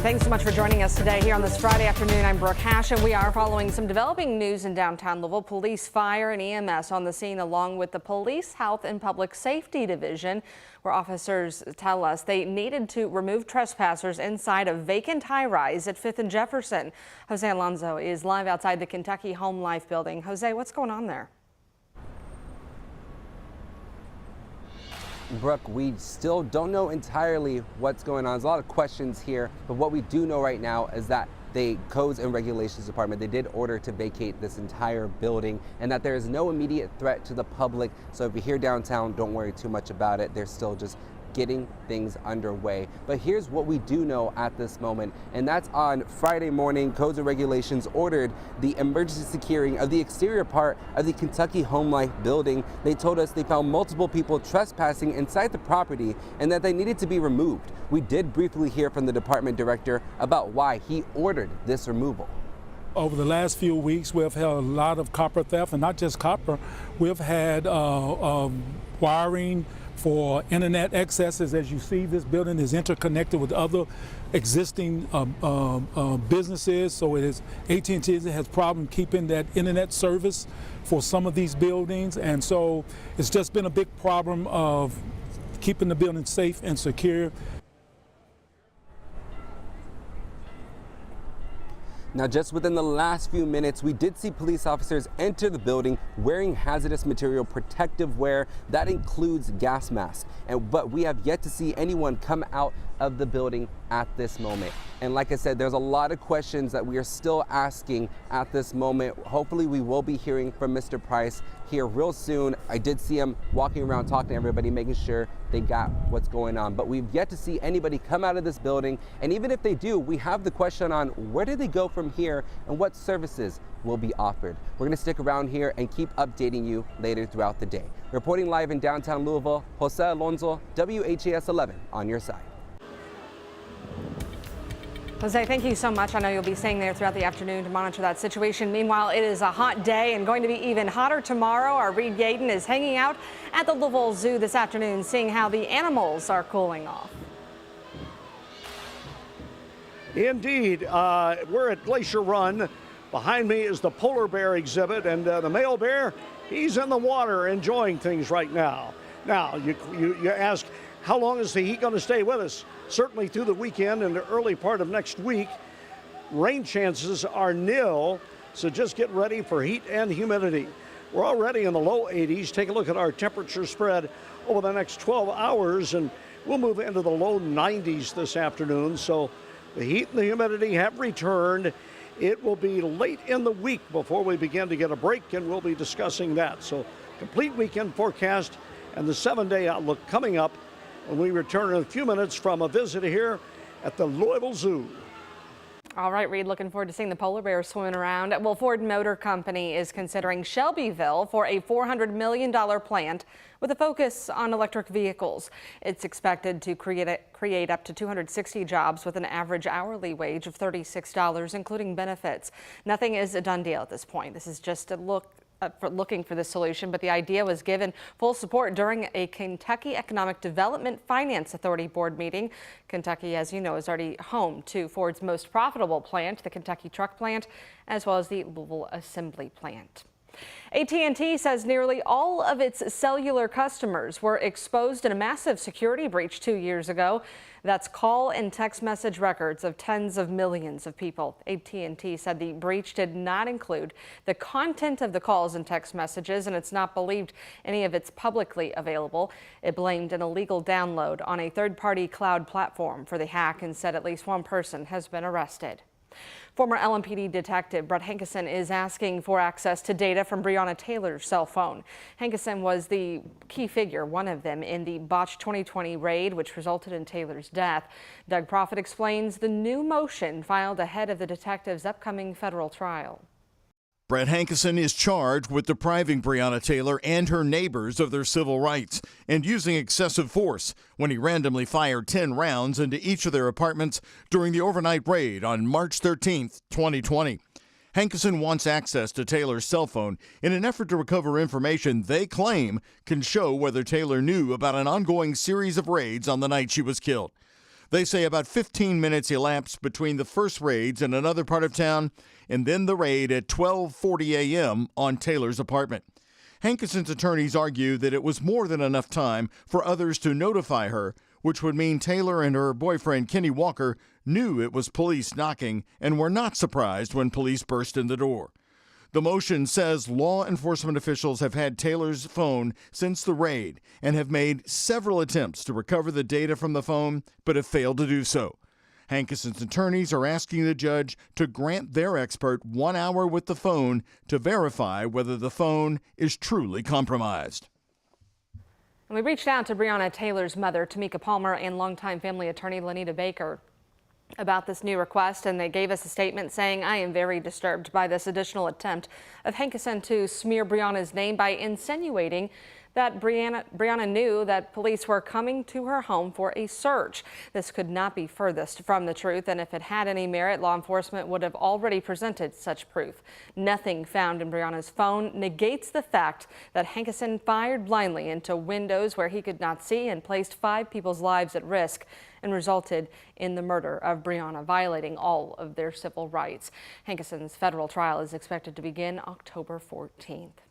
Thanks so much for joining us today here on this Friday afternoon. I'm Brooke Hash, and we are following some developing news in downtown Louisville. Police, fire, and EMS on the scene, along with the Police Health and Public Safety Division, where officers tell us they needed to remove trespassers inside a vacant high-rise at 5th and Jefferson. Jose Alonso is live outside the Kentucky Home Life building. Jose, what's going on there? Brooke, we still don't know entirely what's going on. There's a lot of questions here, but what we do know right now is that the Codes and Regulations Department, they did order to vacate this entire building and that there is no immediate threat to the public. So if you're here downtown, don't worry too much about it. They're still just getting things underway. But here's what we do know at this moment, and that's on Friday morning, Codes and Regulations ordered the emergency securing of the exterior part of the Kentucky Home Life building. They told us they found multiple people trespassing inside the property and that they needed to be removed. We did briefly hear from the department director about why he ordered this removal. Over the last few weeks, we've had a lot of copper theft, and not just copper. We've had wiring for internet accesses. As you see, this building is interconnected with other existing businesses. So it is AT&T has problem keeping that internet service for some of these buildings, and so it's just been a big problem of keeping the building safe and secure. Now, just within the last few minutes, we did see police officers enter the building wearing hazardous material protective wear. That includes gas masks. But we have yet to see anyone come out of the building at this moment. And like I said, there's a lot of questions that we are still asking at this moment. Hopefully we will be hearing from Mr. Price here real soon. I did see him walking around talking to everybody, making sure they got what's going on. But we've yet to see anybody come out of this building. And even if they do, we have the question on where do they go from here and what services will be offered. We're going to stick around here and keep updating you later throughout the day. Reporting live in downtown Louisville, Jose Alonso, WHAS11 on your side. Jose, thank you so much. I know you'll be staying there throughout the afternoon to monitor that situation. Meanwhile, it is a hot day and going to be even hotter tomorrow. Our Reed Yaden is hanging out at the Louisville Zoo this afternoon, seeing how the animals are cooling off. Indeed, we're at Glacier Run. Behind me is the polar bear exhibit, and the male bear, he's in the water enjoying things right now. Now, you ask, how long is the heat going to stay with us? Certainly through the weekend and the early part of next week. Rain chances are nil, so just get ready for heat and humidity. We're already in the low 80s. Take a look at our temperature spread over the next 12 hours, and we'll move into the low 90s this afternoon. So the heat and the humidity have returned. It will be late in the week before we begin to get a break, and we'll be discussing that. So complete weekend forecast and the 7-day outlook coming up when we return in a few minutes from a visit here at the Louisville Zoo. All right, Reed, looking forward to seeing the polar bear swimming around. Well, Ford Motor Company is considering Shelbyville for a $400 million plant with a focus on electric vehicles. It's expected to create up to 260 jobs with an average hourly wage of $36, including benefits. Nothing is a done deal at this point. This is just a look looking for this solution, but the idea was given full support during a Kentucky Economic Development Finance Authority board meeting. Kentucky, as you know, is already home to Ford's most profitable plant, the Kentucky Truck Plant, as well as the Louisville Assembly Plant. AT&T says nearly all of its cellular customers were exposed in a massive security breach 2 years ago. That's call and text message records of tens of millions of people. AT&T said the breach did not include the content of the calls and text messages, and it's not believed any of it's publicly available. It blamed an illegal download on a third-party cloud platform for the hack and said at least one person has been arrested. Former LMPD detective Brett Hankison is asking for access to data from Breonna Taylor's cell phone. Hankison was the key figure, one of them, in the botched 2020 raid, which resulted in Taylor's death. Doug Proffitt explains the new motion filed ahead of the detective's upcoming federal trial. Brett Hankison is charged with depriving Breonna Taylor and her neighbors of their civil rights and using excessive force when he randomly fired 10 rounds into each of their apartments during the overnight raid on March 13, 2020. Hankison wants access to Taylor's cell phone in an effort to recover information they claim can show whether Taylor knew about an ongoing series of raids on the night she was killed. They say about 15 minutes elapsed between the first raids in another part of town and then the raid at 12:40 a.m. on Taylor's apartment. Hankison's attorneys argue that it was more than enough time for others to notify her, which would mean Taylor and her boyfriend Kenny Walker knew it was police knocking and were not surprised when police burst in the door. The motion says law enforcement officials have had Taylor's phone since the raid and have made several attempts to recover the data from the phone, but have failed to do so. Hankison's attorneys are asking the judge to grant their expert 1 hour with the phone to verify whether the phone is truly compromised. And we reached out to Breonna Taylor's mother, Tamika Palmer, and longtime family attorney Lanita Baker about this new request, and they gave us a statement saying, "I am very disturbed by this additional attempt of Hankison to smear Breonna's name by insinuating that Breonna knew that police were coming to her home for a search. This could not be furthest from the truth, and if it had any merit, law enforcement would have already presented such proof. Nothing found in Breonna's phone negates the fact that Hankison fired blindly into windows where he could not see and placed 5 people's lives at risk and resulted in the murder of Breonna, violating all of their civil rights." Hankison's federal trial is expected to begin October 14th.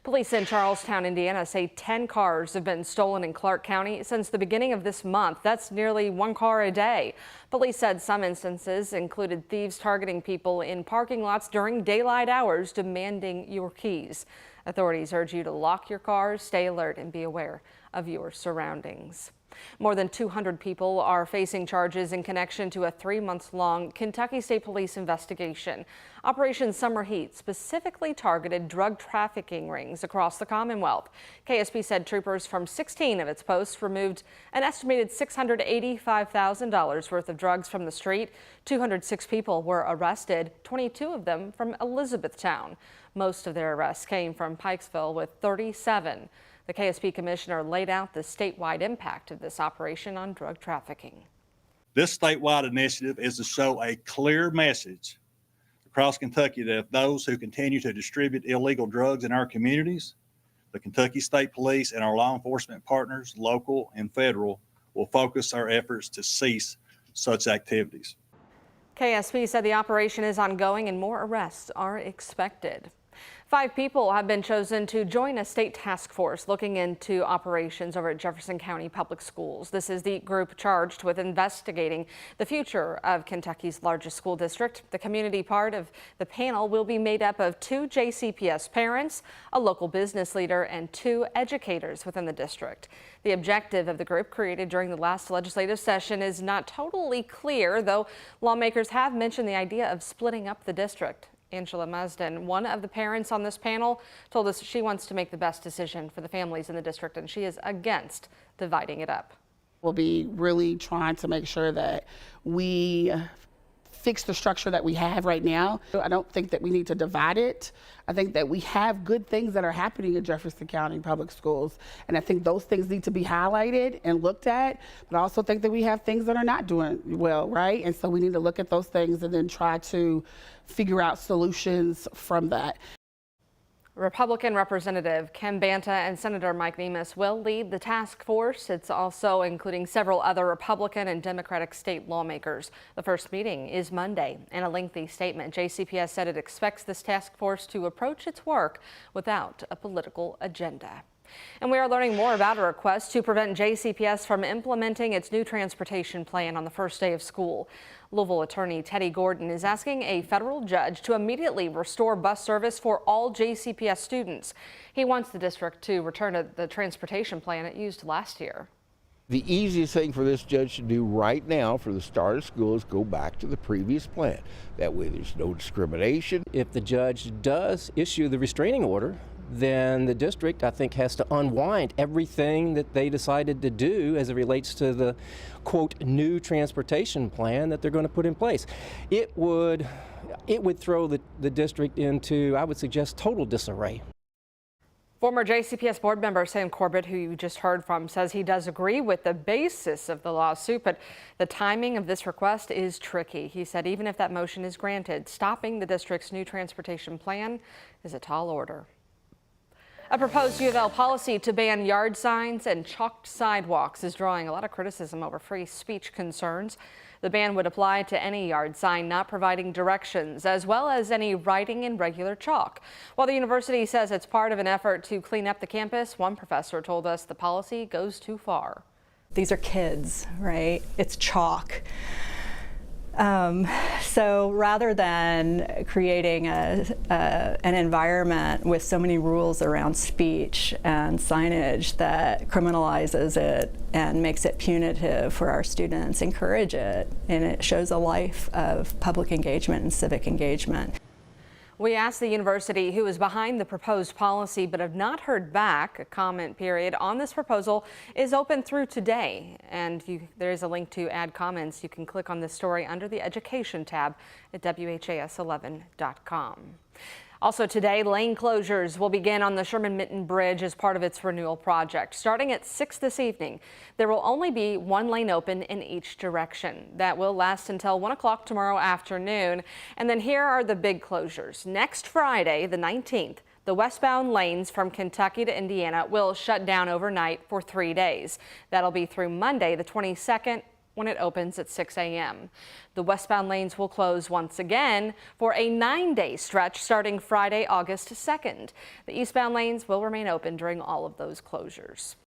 Police in Charlestown, Indiana say 10 cars have been stolen in Clark County since the beginning of this month. That's nearly 1 car a day. Police said some instances included thieves targeting people in parking lots during daylight hours, demanding your keys. Authorities urge you to lock your cars, stay alert, and be aware of your surroundings. More than 200 people are facing charges in connection to a 3-month-long Kentucky State Police investigation. Operation Summer Heat specifically targeted drug trafficking rings across the Commonwealth. KSP said troopers from 16 of its posts removed an estimated $685,000 worth of drugs from the street. 206 people were arrested, 22 of them from Elizabethtown. Most of their arrests came from Pikesville, with 37. The KSP commissioner laid out the statewide impact of this operation on drug trafficking. This statewide initiative is to show a clear message across Kentucky that those who continue to distribute illegal drugs in our communities, the Kentucky State Police and our law enforcement partners, local and federal, will focus our efforts to cease such activities. KSP said the operation is ongoing and more arrests are expected. 5 people have been chosen to join a state task force looking into operations over at Jefferson County Public Schools. This is the group charged with investigating the future of Kentucky's largest school district. The community part of the panel will be made up of 2 JCPS parents, a local business leader, and 2 educators within the district. The objective of the group, created during the last legislative session, is not totally clear, though lawmakers have mentioned the idea of splitting up the district. Angela Masden, one of the parents on this panel, told us she wants to make the best decision for the families in the district, and she is against dividing it up. We'll be really trying to make sure that we fix the structure that we have right now. I don't think that we need to divide it. I think that we have good things that are happening in Jefferson County Public Schools, and I think those things need to be highlighted and looked at, but I also think that we have things that are not doing well, right? And so we need to look at those things and then try to figure out solutions from that. Republican Representative Kim Banta and Senator Mike Nemes will lead the task force. It's also including several other Republican and Democratic state lawmakers. The first meeting is Monday. In a lengthy statement, JCPS said it expects this task force to approach its work without a political agenda. And we are learning more about a request to prevent JCPS from implementing its new transportation plan on the first day of school. Louisville attorney Teddy Gordon is asking a federal judge to immediately restore bus service for all JCPS students. He wants the district to return to the transportation plan it used last year. The easiest thing for this judge to do right now for the start of school is go back to the previous plan. That way there's no discrimination. If the judge does issue the restraining order, then the district, I think, has to unwind everything that they decided to do as it relates to the, quote, new transportation plan that they're going to put in place. It would throw the district into, I would suggest, total disarray. Former JCPS board member Sam Corbett, who you just heard from, says he does agree with the basis of the lawsuit, but the timing of this request is tricky. He said even if that motion is granted, stopping the district's new transportation plan is a tall order. A proposed U of L policy to ban yard signs and chalked sidewalks is drawing a lot of criticism over free speech concerns. The ban would apply to any yard sign not providing directions, as well as any writing in regular chalk. While the university says it's part of an effort to clean up the campus, one professor told us the policy goes too far. These are kids, right? It's chalk. So rather than creating an environment with so many rules around speech and signage that criminalizes it and makes it punitive for our students, encourage it, and it shows a life of public engagement and civic engagement. We asked the university who is behind the proposed policy but have not heard back. A comment period on this proposal is open through today, and there is a link to add comments. You can click on this story under the Education tab at WHAS11.com. Also today, lane closures will begin on the Sherman-Minton Bridge as part of its renewal project. Starting at 6 this evening, there will only be one lane open in each direction. That will last until 1 o'clock tomorrow afternoon. And then here are the big closures. Next Friday, the 19th, the westbound lanes from Kentucky to Indiana will shut down overnight for 3 days. That'll be through Monday, the 22nd, when it opens at 6 a.m. The westbound lanes will close once again for a 9-day stretch starting Friday, August 2nd. The eastbound lanes will remain open during all of those closures.